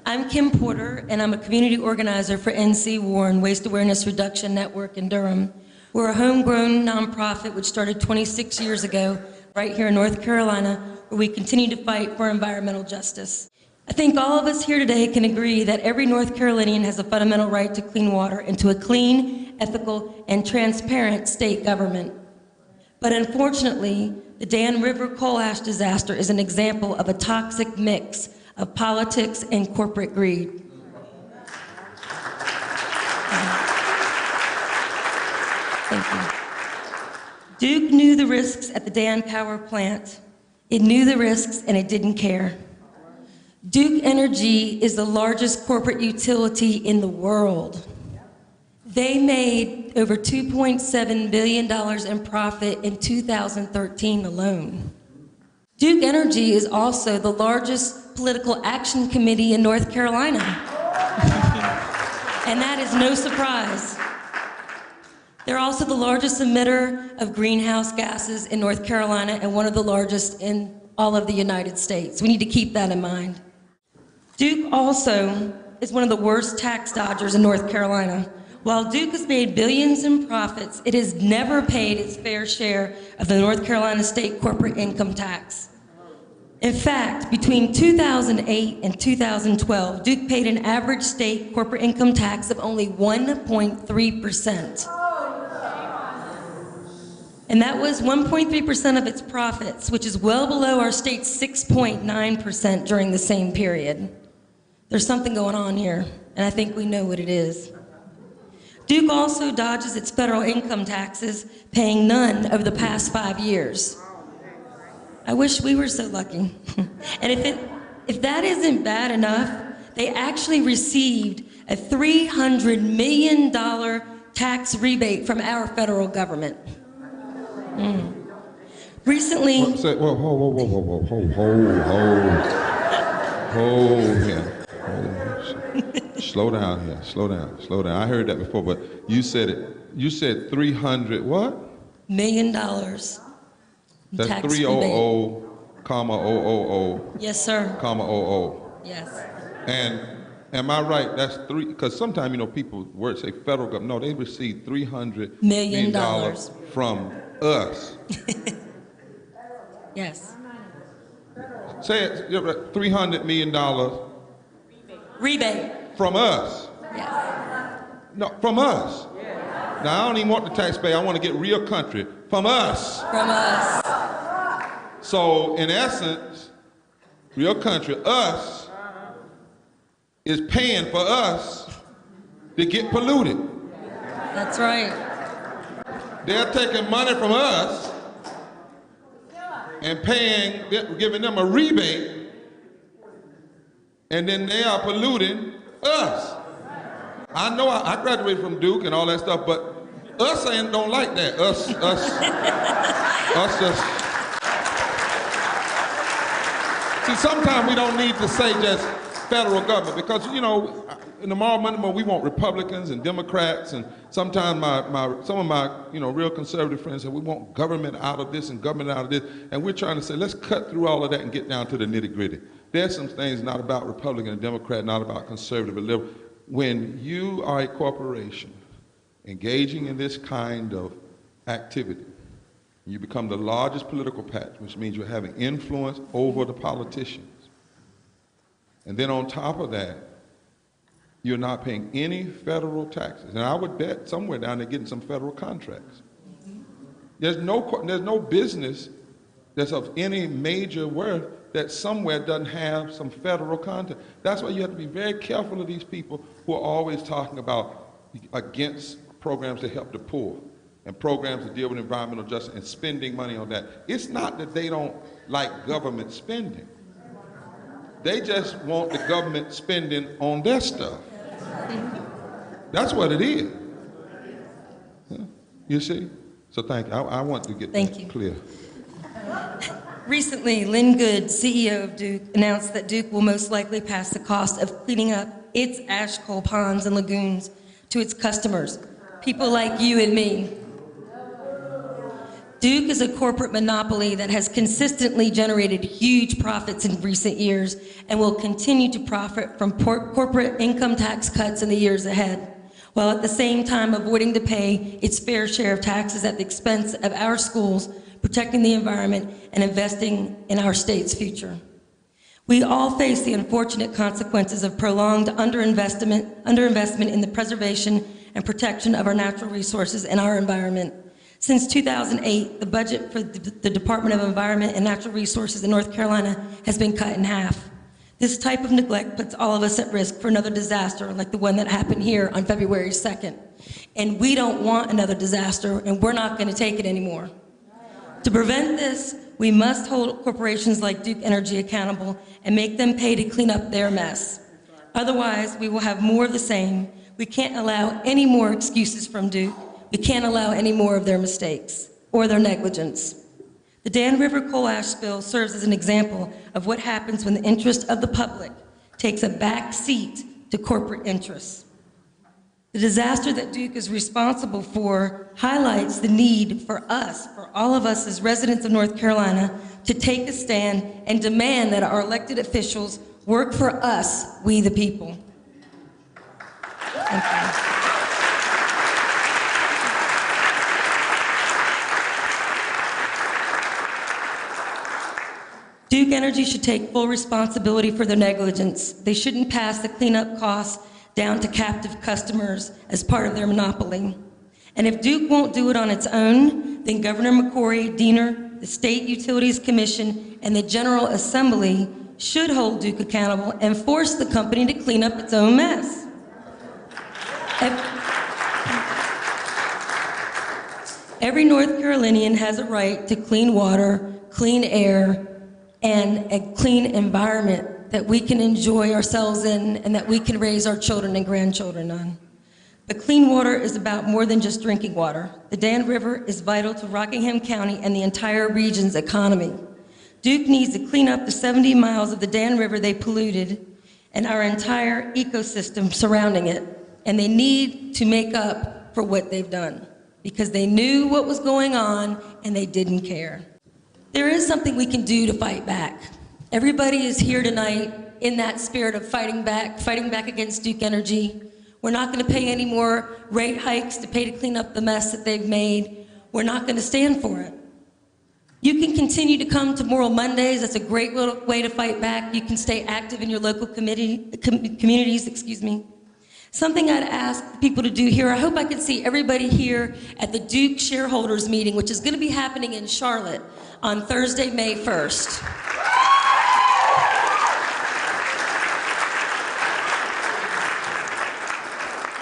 I'm Kim Porter, and I'm a community organizer for NC Warren Waste Awareness Reduction Network in Durham. We're a homegrown nonprofit which started 26 years ago right here in North Carolina, where we continue to fight for environmental justice. I think all of us here today can agree that every North Carolinian has a fundamental right to clean water and to a clean, ethical, and transparent state government. But unfortunately, the Dan River coal ash disaster is an example of a toxic mix of politics and corporate greed. Thank you. Duke knew the risks at the Dan Power Plant. It knew the risks and it didn't care. Duke Energy is the largest corporate utility in the world. They made over $2.7 billion in profit in 2013 alone. Duke Energy is also the largest political action committee in North Carolina. And that is no surprise. They're also the largest emitter of greenhouse gases in North Carolina and one of the largest in all of the United States. We need to keep that in mind. Duke also is one of the worst tax dodgers in North Carolina. While Duke has made billions in profits, it has never paid its fair share of the North Carolina state corporate income tax. In fact, between 2008 and 2012, Duke paid an average state corporate income tax of only 1.3%. And that was 1.3% of its profits, which is well below our state's 6.9% during the same period. There's something going on here, and I think we know what it is. Duke also dodges its federal income taxes, paying none over the past 5 years. I wish we were so lucky. And if that isn't bad enough, they actually received a $300 million tax rebate from our federal government. Recently... Slow down here, slow down. I heard that before, but you said it. You said 300 what? $million. That's 300, comma 000. Yes, sir. Comma 00. Yes. And am I right? That's three, because sometimes, you know, people word say federal government. No, they received $300 million from us. Yes. Say it, $300 million rebate. From us. Yes. No, from us. Yeah. Now, I don't even want the taxpayer. I want to get real country. From us. From us. So, in essence, real country, us, is paying for us to get polluted. That's right. They're taking money from us and paying, giving them a rebate, and then they are polluting us. I know I graduated from Duke and all that stuff, but us don't like that. Us. See, sometimes we don't need to say just federal government because, you know, in the moral minimum, we want Republicans and Democrats, and sometimes some of my, you know, real conservative friends say we want government out of this and government out of this, and we're trying to say let's cut through all of that and get down to the nitty-gritty. There's some things not about Republican and Democrat, not about conservative and liberal. When you are a corporation engaging in this kind of activity, you become the largest political patch, which means you're having influence over the politicians. And then on top of that, you're not paying any federal taxes. And I would bet somewhere down there getting some federal contracts. There's no business that's of any major worth that somewhere doesn't have some federal content. That's why you have to be very careful of these people who are always talking about against programs to help the poor and programs to deal with environmental justice and spending money on that. It's not that they don't like government spending. They just want the government spending on their stuff. That's what it is. Yeah. You see? So thank you. I want to get that clear. Recently, Lynn Good, CEO of Duke, announced that Duke will most likely pass the cost of cleaning up its ash coal ponds and lagoons to its customers, people like you and me. Duke is a corporate monopoly that has consistently generated huge profits in recent years and will continue to profit from corporate income tax cuts in the years ahead, while at the same time avoiding to pay its fair share of taxes at the expense of our schools, protecting the environment, and investing in our state's future. We all face the unfortunate consequences of prolonged underinvestment in the preservation and protection of our natural resources and our environment. Since 2008, the budget for the Department of Environment and Natural Resources in North Carolina has been cut in half. This type of neglect puts all of us at risk for another disaster like the one that happened here on February 2nd. And we don't want another disaster, and we're not going to take it anymore. To prevent this, we must hold corporations like Duke Energy accountable and make them pay to clean up their mess. Otherwise, we will have more of the same. We can't allow any more excuses from Duke. We can't allow any more of their mistakes or their negligence. The Dan River coal ash spill serves as an example of what happens when the interest of the public takes a back seat to corporate interests. The disaster that Duke is responsible for highlights the need for us, for all of us as residents of North Carolina, to take a stand and demand that our elected officials work for us, we the people. Thank you. Duke Energy should take full responsibility for their negligence. They shouldn't pass the cleanup costs down to captive customers as part of their monopoly. And if Duke won't do it on its own, then Governor McCrory, Diener, the State Utilities Commission, and the General Assembly should hold Duke accountable and force the company to clean up its own mess. Every North Carolinian has a right to clean water, clean air, and a clean environment that we can enjoy ourselves in and that we can raise our children and grandchildren on. But clean water is about more than just drinking water. The Dan River is vital to Rockingham County and the entire region's economy. Duke needs to clean up the 70 miles of the Dan River they polluted and our entire ecosystem surrounding it. And they need to make up for what they've done because they knew what was going on and they didn't care. There is something we can do to fight back. Everybody is here tonight in that spirit of fighting back against Duke Energy. We're not going to pay any more rate hikes to pay to clean up the mess that they've made. We're not going to stand for it. You can continue to come to Moral Mondays. That's a great little way to fight back. You can stay active in your local communities. Something I'd ask people to do here, I hope I can see everybody here at the Duke shareholders meeting, which is going to be happening in Charlotte on Thursday, May 1st.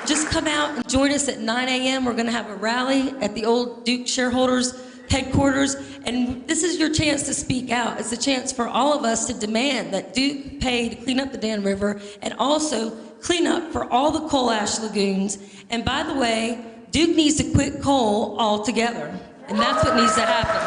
Just come out and join us at 9 a.m. We're going to have a rally at the old Duke shareholders headquarters, and this is your chance to speak out. It's a chance for all of us to demand that Duke pay to clean up the Dan River and also clean up for all the coal ash lagoons. And by the way, Duke needs to quit coal altogether, and that's what needs to happen.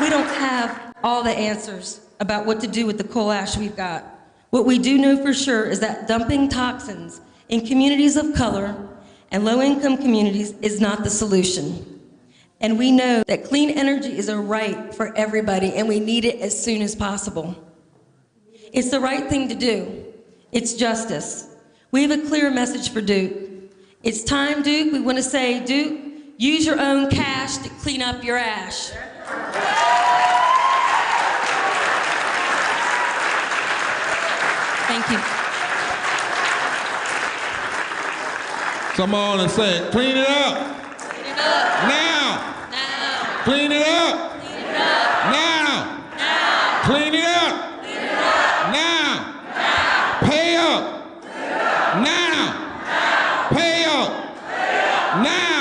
We don't have all the answers about what to do with the coal ash we've got. What we do know for sure is that dumping toxins in communities of color and low-income communities is not the solution. And we know that clean energy is a right for everybody, and we need it as soon as possible. It's the right thing to do. It's justice. We have a clear message for Duke. It's time, Duke. We want to say, Duke, use your own cash to clean up your ash. Thank you. Come on and say it. Clean it up. Clean it up. Now. Now. Clean it up. Clean it up. Now. Now. Clean it up. Clean it up. Now. Now. Pay up. Clean it up. Now. Now. Pay up. Clean it up. Now.